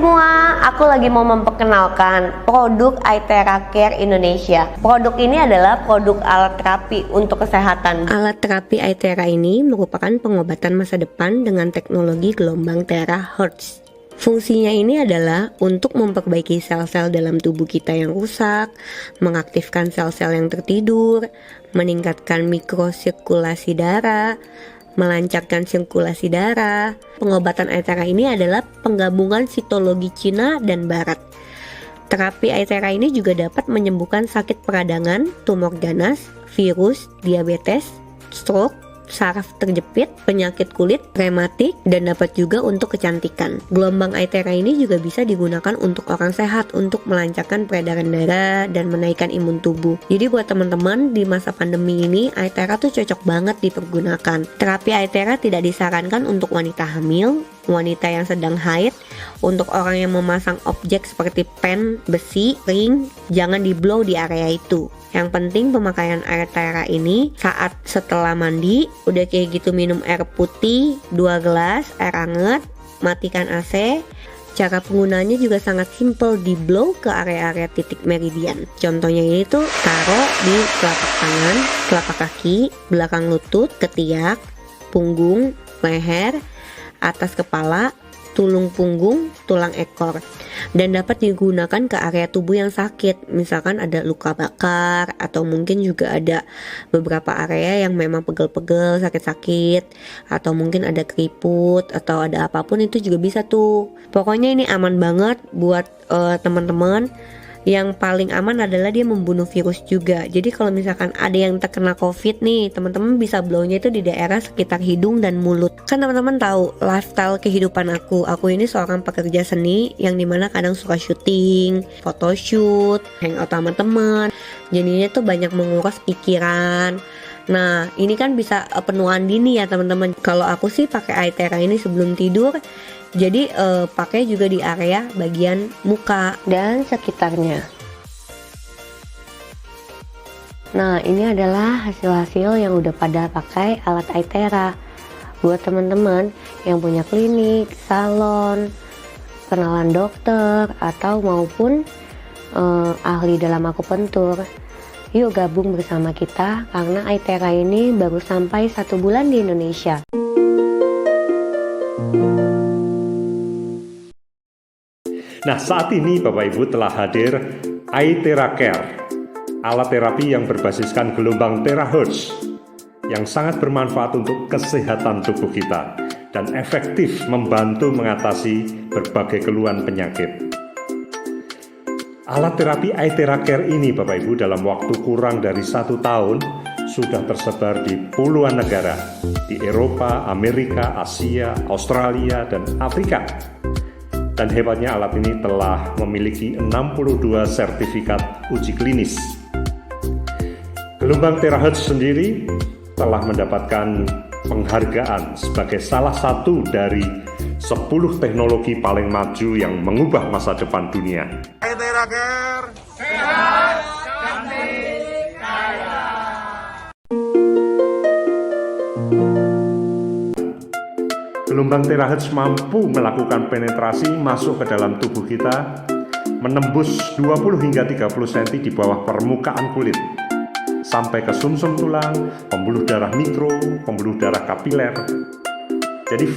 semua, aku lagi mau memperkenalkan produk Aithera Care Indonesia. Produk ini adalah produk alat terapi untuk kesehatan. Alat terapi Aithera ini merupakan pengobatan masa depan dengan teknologi gelombang terahertz. Fungsinya ini adalah untuk memperbaiki sel-sel dalam tubuh kita yang rusak, mengaktifkan sel-sel yang tertidur, meningkatkan mikrosirkulasi darah, melancarkan sirkulasi darah. Pengobatan Aithera ini adalah penggabungan sitologi Cina dan Barat. Terapi Aithera ini juga dapat menyembuhkan sakit peradangan, tumor ganas, virus, diabetes, stroke, saraf terjepit, penyakit kulit, rematik, dan dapat juga untuk kecantikan. Gelombang Aithera ini juga bisa digunakan untuk orang sehat untuk melancarkan peredaran darah dan menaikkan imun tubuh. Jadi buat teman-teman di masa pandemi ini, Aithera tuh cocok banget dipergunakan. Terapi Aithera tidak disarankan untuk wanita hamil, wanita yang sedang haid, untuk orang yang memasang objek seperti pen, besi, ring, jangan di blow di area itu. Yang penting pemakaian Aithera ini saat setelah mandi, udah kayak gitu minum air putih 2 gelas, air hangat, matikan AC. Cara penggunaannya juga sangat simple, di blow ke area-area titik meridian. Contohnya ini tuh taruh di telapak tangan, telapak kaki, belakang lutut, ketiak, punggung, leher, atas kepala, tulung punggung, tulang ekor, dan dapat digunakan ke area tubuh yang sakit, misalkan ada luka bakar atau mungkin juga ada beberapa area yang memang pegel-pegel, sakit-sakit, atau mungkin ada keriput atau ada apapun, itu juga bisa tuh. Pokoknya ini aman banget buat teman-teman. Yang paling aman adalah dia membunuh virus juga. Jadi kalau misalkan ada yang terkena COVID nih, teman-teman bisa blownya itu di daerah sekitar hidung dan mulut. Kan teman-teman tahu lifestyle kehidupan aku ini seorang pekerja seni yang dimana kadang suka syuting, photoshoot, hangout sama teman. Jadinya tuh banyak menguras pikiran. Nah, ini kan bisa penuaan dini ya teman-teman. Kalau aku sih pakai Aithera ini sebelum tidur. Jadi pakai juga di area bagian muka dan sekitarnya. Nah, ini adalah hasil-hasil yang udah pada pakai alat Aithera. Buat teman-teman yang punya klinik, salon, kenalan dokter, atau maupun ahli dalam akupuntur, yuk gabung bersama kita karena Aithera ini baru sampai 1 bulan di Indonesia. Nah, saat ini Bapak Ibu telah hadir Aithera Care, alat terapi yang berbasiskan gelombang terahertz yang sangat bermanfaat untuk kesehatan tubuh kita dan efektif membantu mengatasi berbagai keluhan penyakit. Alat terapi Aithera Care ini Bapak Ibu dalam waktu kurang dari 1 tahun sudah tersebar di puluhan negara, di Eropa, Amerika, Asia, Australia, dan Afrika. Dan hebatnya alat ini telah memiliki 62 sertifikat uji klinis. Gelombang terahertz sendiri telah mendapatkan penghargaan sebagai salah satu dari 10 teknologi paling maju yang mengubah masa depan dunia. Aithera Care, sehat, cantik, kaya. Gelombang terahertz mampu melakukan penetrasi masuk ke dalam tubuh kita, menembus 20 hingga 30 cm di bawah permukaan kulit, sampai ke sumsum tulang, pembuluh darah mikro, pembuluh darah kapiler. Jadi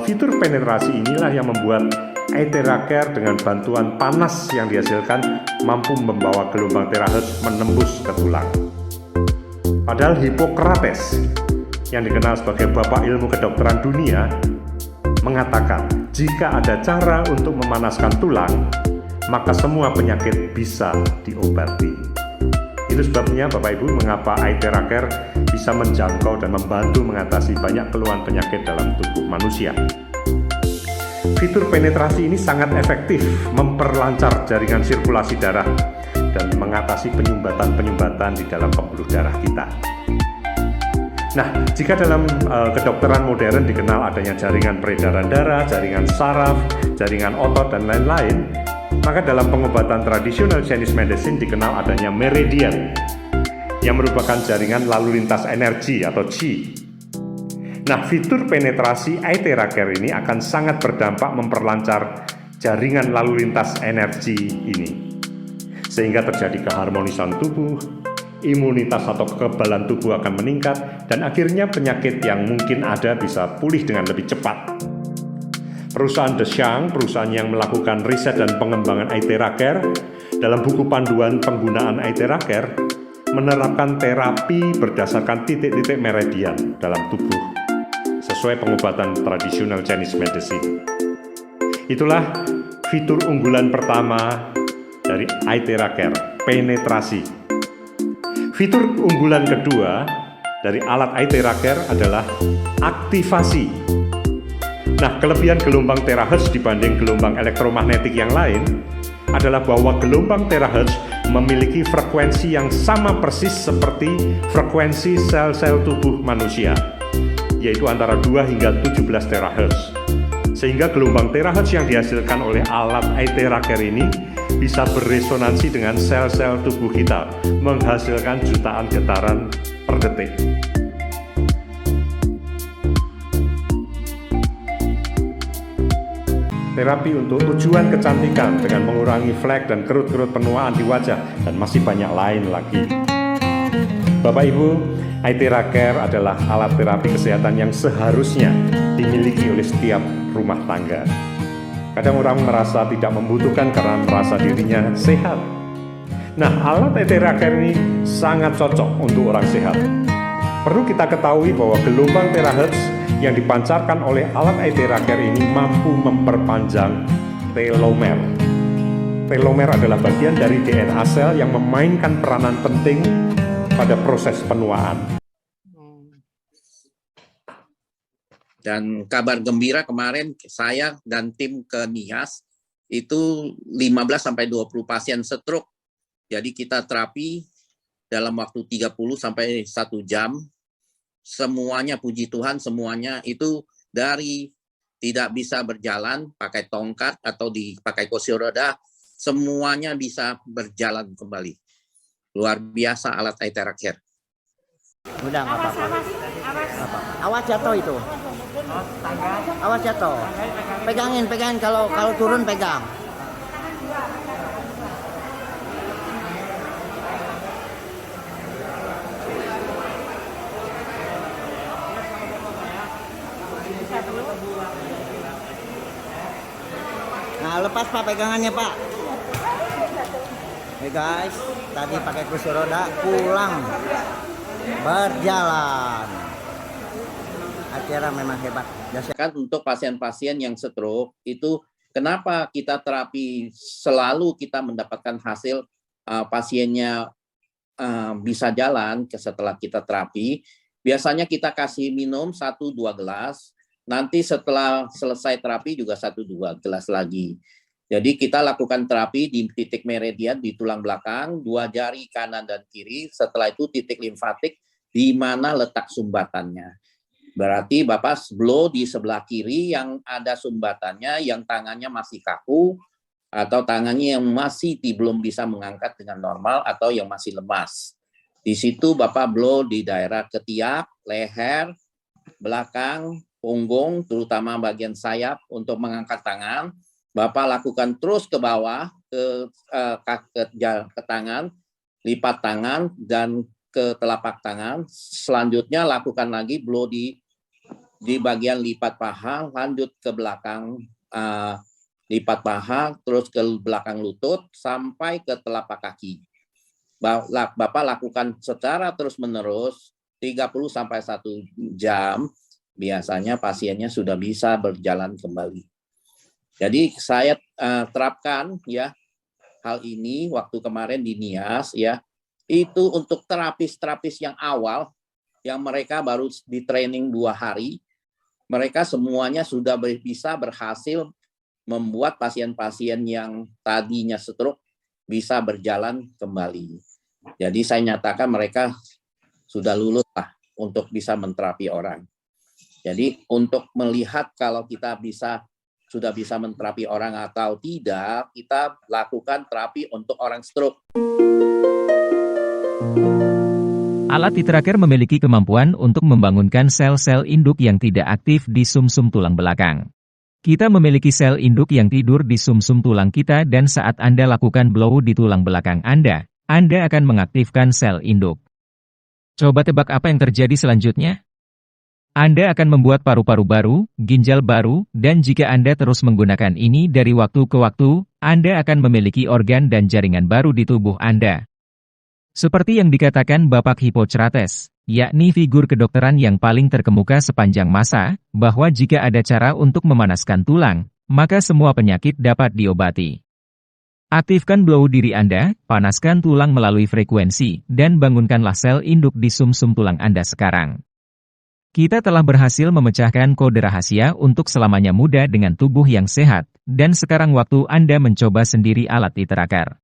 fitur penetrasi inilah yang membuat Aithera Care dengan bantuan panas yang dihasilkan mampu membawa gelombang terahertz menembus ke tulang. Padahal Hippocrates yang dikenal sebagai bapak ilmu kedokteran dunia mengatakan, jika ada cara untuk memanaskan tulang, maka semua penyakit bisa diobati. Itu sebabnya Bapak Ibu mengapa Aithera Care bisa menjangkau dan membantu mengatasi banyak keluhan penyakit dalam tubuh manusia. Fitur penetrasi ini sangat efektif memperlancar jaringan sirkulasi darah dan mengatasi penyumbatan-penyumbatan di dalam pembuluh darah kita. Nah, jika dalam kedokteran modern dikenal adanya jaringan peredaran darah, jaringan saraf, jaringan otot, dan lain-lain, maka dalam pengobatan tradisional Chinese medicine dikenal adanya meridian, yang merupakan jaringan lalu lintas energi atau qi. Nah, fitur penetrasi Aithera Care ini akan sangat berdampak memperlancar jaringan lalu lintas energi ini, sehingga terjadi keharmonisan tubuh, imunitas atau kekebalan tubuh akan meningkat, dan akhirnya penyakit yang mungkin ada bisa pulih dengan lebih cepat. Perusahaan Deshang, perusahaan yang melakukan riset dan pengembangan Aithera Care, dalam buku panduan penggunaan Aithera Care, menerapkan terapi berdasarkan titik-titik meridian dalam tubuh, sesuai pengobatan tradisional Chinese medicine. Itulah fitur unggulan pertama dari Aithera Care, penetrasi. Fitur unggulan kedua dari alat Aithera Care adalah aktivasi. Nah, kelebihan gelombang terahertz dibanding gelombang elektromagnetik yang lain adalah bahwa gelombang terahertz memiliki frekuensi yang sama persis seperti frekuensi sel-sel tubuh manusia, yaitu antara 2 hingga 17 terahertz. Sehingga gelombang terahertz yang dihasilkan oleh alat Aithera Care ini bisa beresonansi dengan sel-sel tubuh kita, menghasilkan jutaan getaran per detik. Terapi untuk tujuan kecantikan dengan mengurangi flek dan kerut-kerut penuaan di wajah, dan masih banyak lain lagi. Bapak Ibu, Aithera Care adalah alat terapi kesehatan yang seharusnya dimiliki oleh setiap rumah tangga. Kadang orang merasa tidak membutuhkan karena merasa dirinya sehat. Nah, alat Aithera Care ini sangat cocok untuk orang sehat. Perlu kita ketahui bahwa gelombang terahertz yang dipancarkan oleh alat Aithera Care ini mampu memperpanjang telomer. Telomer adalah bagian dari DNA sel yang memainkan peranan penting pada proses penuaan. Dan kabar gembira kemarin saya dan tim ke NIAS itu 15-20 pasien stroke. Jadi kita terapi dalam waktu 30 sampai 1 jam. Semuanya puji Tuhan, semuanya itu dari tidak bisa berjalan pakai tongkat atau dipakai kursi roda, semuanya bisa berjalan kembali. Luar biasa alat Aithera Care. Udah nggak apa-apa. Awas jatuh itu. Awas jatuh. Pegangin kalau turun pegang. Nah, lepas Pak pegangannya Pak. Guys, tadi pakai kursi roda pulang berjalan. Aithera memang hebat. Kan untuk pasien-pasien yang stroke itu kenapa kita terapi selalu kita mendapatkan hasil pasiennya bisa jalan setelah kita terapi. Biasanya kita kasih minum 1-2 gelas. Nanti setelah selesai terapi juga 1-2 gelas lagi. Jadi kita lakukan terapi di titik meridian di tulang belakang, 2 jari kanan dan kiri. Setelah itu titik limfatik di mana letak sumbatannya. Berarti Bapak blow di sebelah kiri yang ada sumbatannya, yang tangannya masih kaku, atau tangannya yang masih belum bisa mengangkat dengan normal, atau yang masih lemas. Di situ Bapak blow di daerah ketiak, leher, belakang, punggung, terutama bagian sayap untuk mengangkat tangan. Bapak lakukan terus ke bawah, ke tangan, lipat tangan, dan ke telapak tangan. Selanjutnya lakukan lagi blow di bagian lipat paha, lanjut ke belakang lipat paha, terus ke belakang lutut, sampai ke telapak kaki. Bapak lakukan secara terus-menerus, 30-1 jam, biasanya pasiennya sudah bisa berjalan kembali. Jadi saya terapkan ya hal ini waktu kemarin di NIAS ya, itu untuk terapis-terapis yang awal, yang mereka baru di training 2 hari, mereka semuanya sudah bisa berhasil membuat pasien-pasien yang tadinya stroke bisa berjalan kembali. Jadi saya nyatakan mereka sudah lulus lah untuk bisa menterapi orang. Jadi untuk melihat kalau kita sudah bisa menterapi orang atau tidak, kita lakukan terapi untuk orang stroke. Alat Aithera Care memiliki kemampuan untuk membangunkan sel-sel induk yang tidak aktif di sumsum tulang belakang. Kita memiliki sel induk yang tidur di sumsum tulang kita dan saat Anda lakukan blow di tulang belakang Anda akan mengaktifkan sel induk. Coba tebak apa yang terjadi selanjutnya? Anda akan membuat paru-paru baru, ginjal baru, dan jika Anda terus menggunakan ini dari waktu ke waktu, Anda akan memiliki organ dan jaringan baru di tubuh Anda. Seperti yang dikatakan Bapak Hippocrates, yakni figur kedokteran yang paling terkemuka sepanjang masa, bahwa jika ada cara untuk memanaskan tulang, maka semua penyakit dapat diobati. Aktifkan blow diri Anda, panaskan tulang melalui frekuensi, dan bangunkanlah sel induk di sumsum tulang Anda sekarang. Kita telah berhasil memecahkan kode rahasia untuk selamanya muda dengan tubuh yang sehat, dan sekarang waktu Anda mencoba sendiri alat Iteraker.